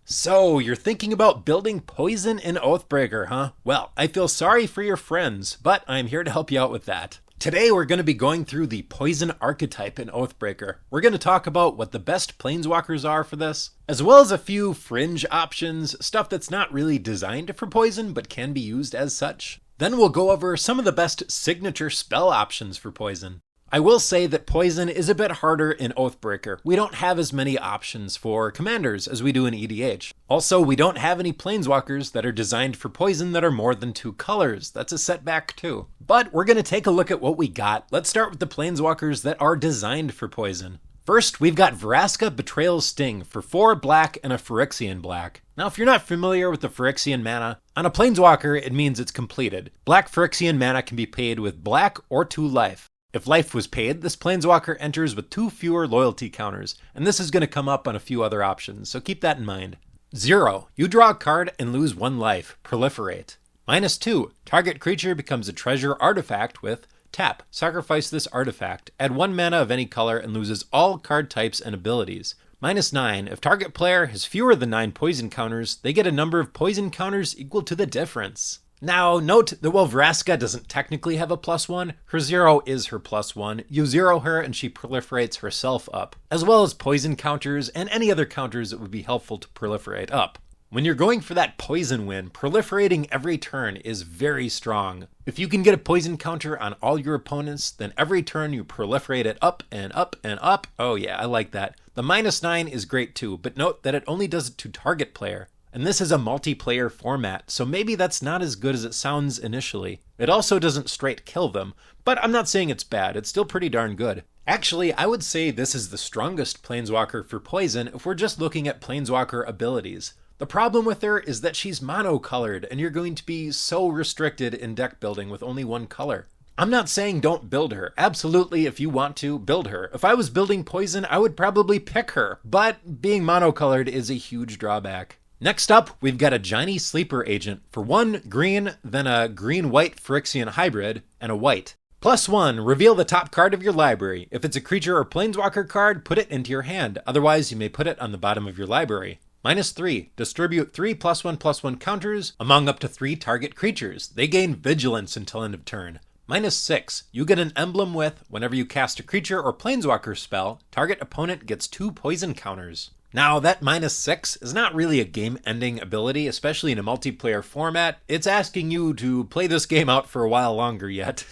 So, you're thinking about building poison in Oathbreaker, huh? Well, I feel sorry for your friends, but I'm here to help you out with that. Today we're going to be going through the poison archetype in Oathbreaker. We're going to talk about what the best planeswalkers are for this, as well as a few fringe options, stuff that's not really designed for poison but can be used as such. Then we'll go over some of the best signature spell options for poison. I will say that poison is a bit harder in Oathbreaker. We don't have as many options for commanders as we do in EDH. Also, we don't have any planeswalkers that are designed for poison that are more than 2 colors. That's a setback too. But we're going to take a look at what we got. Let's start with the planeswalkers that are designed for poison. First, we've got Vraska Betrayal's Sting for 4 black and a Phyrexian black. Now, if you're not familiar with the Phyrexian mana, on a planeswalker it means it's completed. Black Phyrexian mana can be paid with black or 2 life. If life was paid, this planeswalker enters with 2 fewer loyalty counters, and this is going to come up on a few other options, so keep that in mind. 0. You draw a card and lose 1 life. Proliferate. -2. Target creature becomes a treasure artifact with tap. Sacrifice this artifact. Add 1 mana of any color and loses all card types and abilities. -9. If target player has fewer than 9 poison counters, they get a number of poison counters equal to the difference. Now, note that while Vraska doesn't technically have a +1, her 0 is her +1. You 0 her and she proliferates herself up, as well as poison counters and any other counters that would be helpful to proliferate up. When you're going for that poison win, proliferating every turn is very strong. If you can get a poison counter on all your opponents, then every turn you proliferate it up and up and up. Oh yeah, I like that. The -9 is great too, but note that it only does it to target player. And this is a multiplayer format, so maybe that's not as good as it sounds initially. It also doesn't straight kill them, but I'm not saying it's bad, it's still pretty darn good. Actually, I would say this is the strongest planeswalker for poison if we're just looking at planeswalker abilities. The problem with her is that she's monocolored, and you're going to be so restricted in deck building with only 1 color. I'm not saying don't build her. Absolutely, if you want to, build her. If I was building poison, I would probably pick her, but being monocolored is a huge drawback. Next up, we've got a Johnny Sleeper agent for 1 green, then a green-white Phyrexian hybrid, and a white. +1, reveal the top card of your library. If it's a creature or planeswalker card, put it into your hand. Otherwise, you may put it on the bottom of your library. -3, distribute 3 +1/+1 counters among up to 3 target creatures. They gain vigilance until end of turn. -6, you get an emblem with, whenever you cast a creature or planeswalker spell, target opponent gets 2 poison counters. Now, that -6 is not really a game-ending ability, especially in a multiplayer format. It's asking you to play this game out for a while longer yet.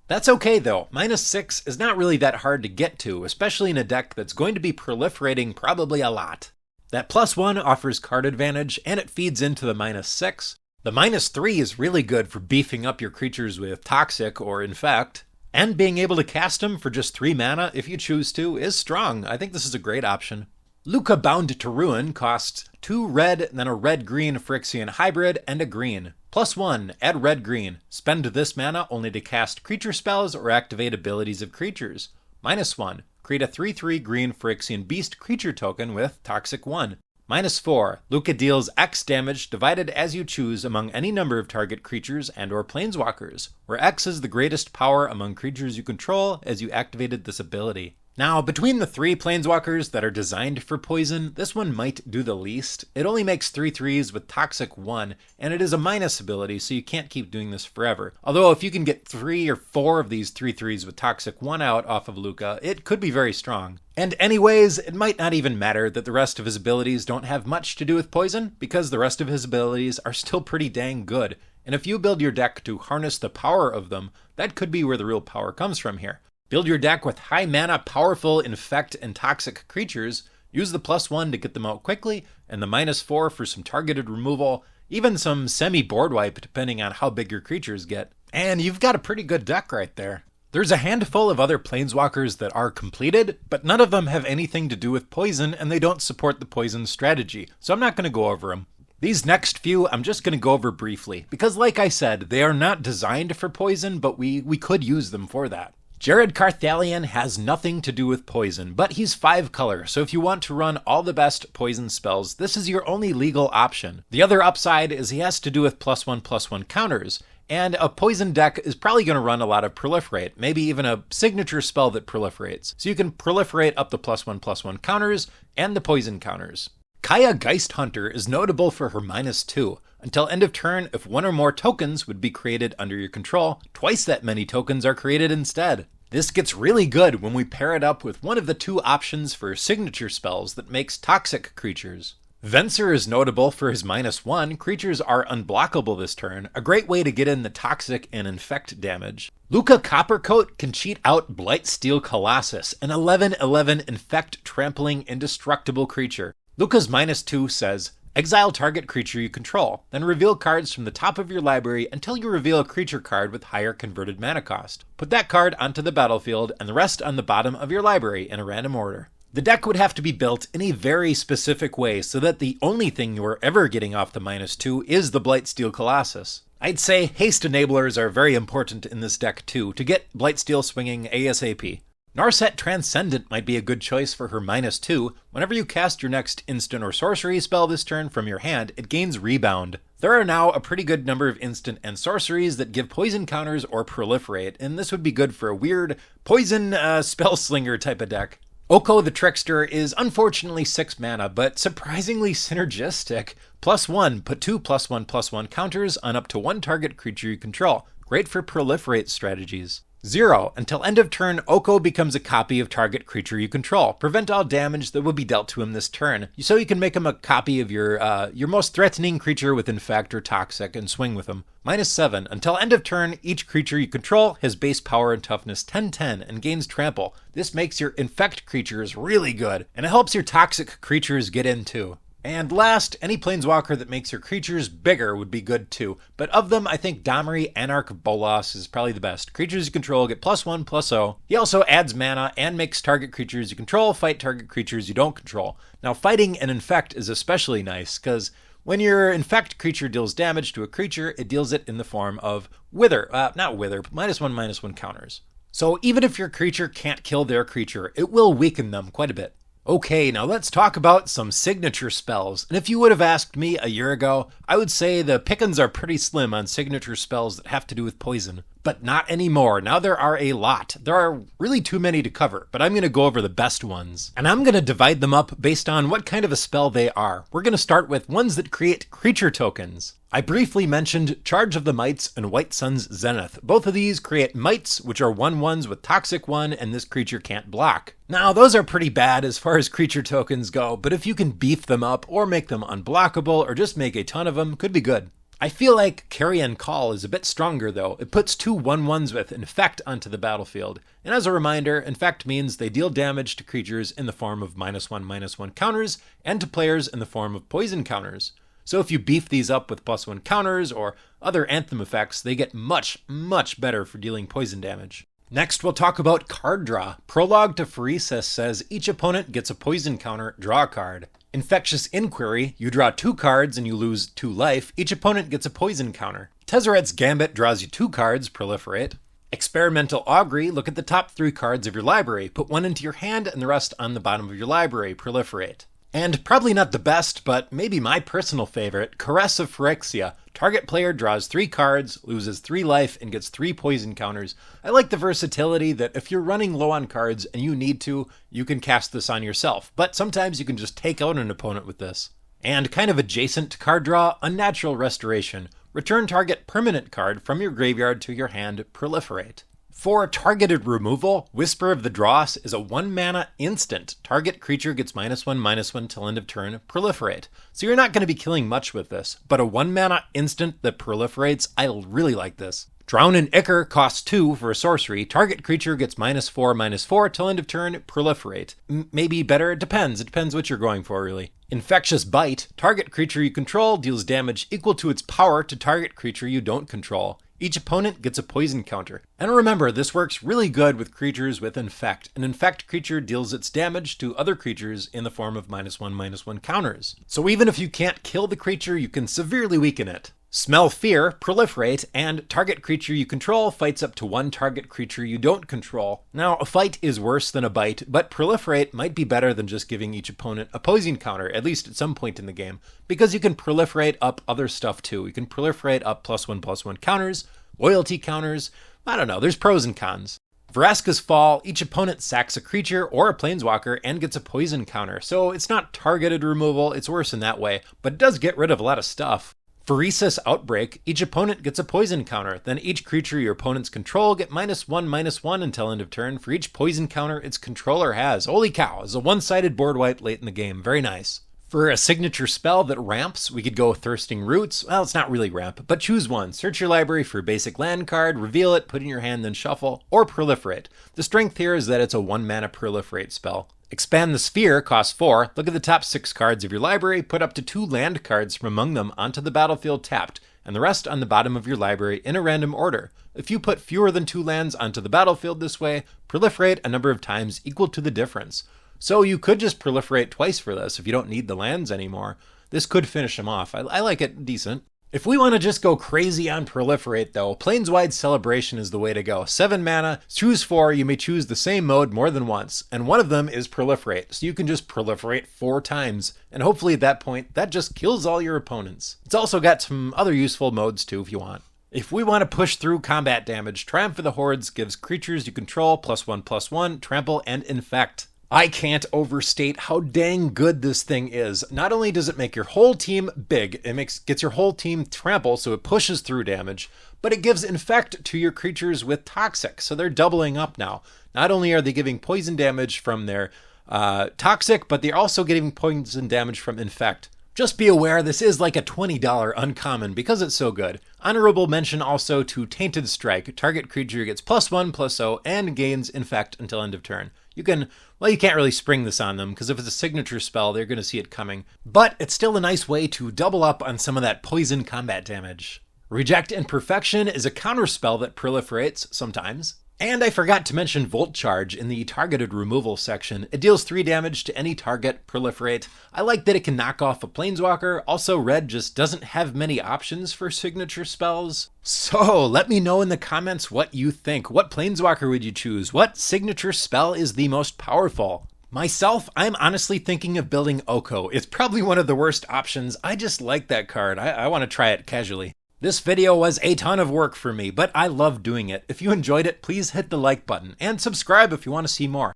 That's okay though, -6 is not really that hard to get to, especially in a deck that's going to be proliferating probably a lot. That +1 offers card advantage, and it feeds into the -6. The -3 is really good for beefing up your creatures with Toxic or Infect, and being able to cast them for just 3 mana if you choose to is strong. I think this is a great option. Luca Bound to Ruin costs 2 red, then a red-green Phyrexian hybrid, and a green. +1, add red-green. Spend this mana only to cast creature spells or activate abilities of creatures. -1, create a 3/3 green Phyrexian beast creature token with Toxic 1. -4, Luca deals X damage divided as you choose among any number of target creatures and or planeswalkers, where X is the greatest power among creatures you control as you activated this ability. Now, between the 3 planeswalkers that are designed for poison, this one might do the least. It only makes 3/3s with Toxic 1, and it is a minus ability, so you can't keep doing this forever. Although if you can get 3 or 4 of these 3/3s with Toxic 1 out off of Luca, it could be very strong. And anyways, it might not even matter that the rest of his abilities don't have much to do with poison, because the rest of his abilities are still pretty dang good. And if you build your deck to harness the power of them, that could be where the real power comes from here. Build your deck with high mana, powerful Infect and Toxic creatures, use the +1 to get them out quickly, and the -4 for some targeted removal, even some semi-board wipe depending on how big your creatures get. And you've got a pretty good deck right there. There's a handful of other planeswalkers that are completed, but none of them have anything to do with poison, and they don't support the poison strategy, so I'm not going to go over them. These next few I'm just going to go over briefly, because like I said, they are not designed for poison, but we could use them for that. Jared Carthalion has nothing to do with poison, but he's 5 color, so if you want to run all the best poison spells, this is your only legal option. The other upside is he has to do with +1/+1 counters, and a poison deck is probably going to run a lot of Proliferate, maybe even a signature spell that proliferates. So you can proliferate up the +1/+1 counters and the poison counters. Kaya Geist Hunter is notable for her -2. Until end of turn, if one or more tokens would be created under your control, twice that many tokens are created instead. This gets really good when we pair it up with one of the two options for signature spells that makes toxic creatures. Venser is notable for his -1. Creatures are unblockable this turn, a great way to get in the toxic and infect damage. Luca Coppercoat can cheat out Blightsteel Colossus, an 11/11 infect trampling indestructible creature. Luca's -2 says, exile target creature you control, then reveal cards from the top of your library until you reveal a creature card with higher converted mana cost. Put that card onto the battlefield and the rest on the bottom of your library in a random order. The deck would have to be built in a very specific way so that the only thing you are ever getting off the -2 is the Blightsteel Colossus. I'd say haste enablers are very important in this deck too, to get Blightsteel swinging ASAP. Narset Transcendent might be a good choice for her -2. Whenever you cast your next instant or sorcery spell this turn from your hand, it gains Rebound. There are now a pretty good number of instant and sorceries that give poison counters or proliferate, and this would be good for a weird poison spellslinger type of deck. Oko the Trickster is unfortunately 6 mana, but surprisingly synergistic. +1, put 2 +1/+1 counters on up to one target creature you control. Great for proliferate strategies. 0, until end of turn, Oko becomes a copy of target creature you control. Prevent all damage that will be dealt to him this turn, so you can make him a copy of your most threatening creature with Infect or Toxic and swing with him. -7, until end of turn, each creature you control has base power and toughness 10/10 and gains Trample. This makes your Infect creatures really good, and it helps your Toxic creatures get in too. And last, any Planeswalker that makes your creatures bigger would be good too, but of them I think Domri Anarch Bolas is probably the best. Creatures you control get +1/+0. He also adds mana and makes target creatures you control fight target creatures you don't control. Now fighting an Infect is especially nice, because when your Infect creature deals damage to a creature, it deals it in the form of not Wither, but -1/-1 counters. So even if your creature can't kill their creature, it will weaken them quite a bit. Okay, now let's talk about some signature spells. And if you would have asked me a year ago, I would say the pickings are pretty slim on signature spells that have to do with poison. But not anymore. Now there are a lot. There are really too many to cover, but I'm going to go over the best ones. And I'm going to divide them up based on what kind of a spell they are. We're going to start with ones that create creature tokens. I briefly mentioned Charge of the Mites and White Sun's Zenith. Both of these create mites, which are 1/1s with Toxic 1, and this creature can't block. Now, those are pretty bad as far as creature tokens go, but if you can beef them up or make them unblockable or just make a ton of them, could be good. I feel like Carrion Call is a bit stronger though. It puts 2 1/1s with Infect onto the battlefield. And as a reminder, Infect means they deal damage to creatures in the form of -1/-1 counters and to players in the form of poison counters. So if you beef these up with +1 counters or other Anthem effects, they get much, much better for dealing poison damage. Next, we'll talk about card draw. Prologue to Pheresis says each opponent gets a poison counter, draw a card. Infectious Inquiry, you draw 2 cards and you lose 2 life. Each opponent gets a poison counter. Tezzeret's Gambit draws you 2 cards, proliferate. Experimental Augury, look at the top 3 cards of your library. Put 1 into your hand and the rest on the bottom of your library, proliferate. And probably not the best, but maybe my personal favorite, Caress of Phyrexia. Target player draws 3 cards, loses 3 life, and gets 3 poison counters. I like the versatility that if you're running low on cards and you need to, you can cast this on yourself. But sometimes you can just take out an opponent with this. And kind of adjacent to card draw, Unnatural Restoration. Return target permanent card from your graveyard to your hand, proliferate. For targeted removal, Whisper of the Dross is a 1 mana instant. Target creature gets -1/-1 till end of turn, proliferate. So you're not going to be killing much with this, but a 1 mana instant that proliferates, I really like this. Drown in Ichor costs 2 for a sorcery. Target creature gets -4/-4 till end of turn, proliferate. Maybe better, it depends. It depends what you're going for, really. Infectious Bite. Target creature you control deals damage equal to its power to target creature you don't control. Each opponent gets a poison counter. And remember, this works really good with creatures with Infect. An Infect creature deals its damage to other creatures in the form of -1/-1 counters. So even if you can't kill the creature, you can severely weaken it. Smell Fear, proliferate, and target creature you control fights up to 1 target creature you don't control. Now, a fight is worse than a bite, but proliferate might be better than just giving each opponent a poison counter, at least at some point in the game, because you can proliferate up other stuff too. You can proliferate up +1/+1 counters, loyalty counters. I don't know, there's pros and cons. Vraska's Fall, each opponent sacks a creature or a planeswalker and gets a poison counter, so it's not targeted removal, it's worse in that way, but it does get rid of a lot of stuff. Phyresis Outbreak, each opponent gets a poison counter, then each creature your opponents control get -1/-1 until end of turn for each poison counter its controller has. Holy cow, it's a one-sided board wipe late in the game, very nice. For a signature spell that ramps, we could go Thirsting Roots. Well, it's not really ramp, but choose one. Search your library for a basic land card, reveal it, put it in your hand, then shuffle, or Proliferate. The strength here is that it's a 1-mana Proliferate spell. Expand the Sphere costs 4. Look at the top 6 cards of your library, put up to 2 land cards from among them onto the battlefield tapped, and the rest on the bottom of your library in a random order. If you put fewer than 2 lands onto the battlefield this way, proliferate a number of times equal to the difference. So you could just proliferate twice for this if you don't need the lands anymore. This could finish them off. I like it decent. If we want to just go crazy on proliferate though, Planeswide Celebration is the way to go. 7 mana, choose 4, you may choose the same mode more than once, and one of them is proliferate, so you can just proliferate 4 times, and hopefully at that point, that just kills all your opponents. It's also got some other useful modes too if you want. If we want to push through combat damage, Triumph of the Hordes gives creatures you control +1/+1, trample, and infect. I can't overstate how dang good this thing is. Not only does it make your whole team big, it gets your whole team trample so it pushes through damage, but it gives infect to your creatures with toxic, so they're doubling up now. Not only are they giving poison damage from their toxic, but they're also getting poison damage from infect. Just be aware this is like a $20 uncommon because it's so good. Honorable mention also to Tainted Strike. Target creature gets +1/+0 and gains infect until end of turn. You can't really spring this on them because if it's a signature spell, they're going to see it coming. But it's still a nice way to double up on some of that poison combat damage. Reject Imperfection is a counter spell that proliferates sometimes. And I forgot to mention Volt Charge in the targeted removal section. It deals 3 damage to any target, proliferate. I like that it can knock off a planeswalker. Also, red just doesn't have many options for signature spells. So let me know in the comments what you think. What planeswalker would you choose? What signature spell is the most powerful? Myself, I'm honestly thinking of building Oko. It's probably one of the worst options. I just like that card. I want to try it casually. This video was a ton of work for me, but I love doing it. If you enjoyed it, please hit the like button and subscribe if you want to see more.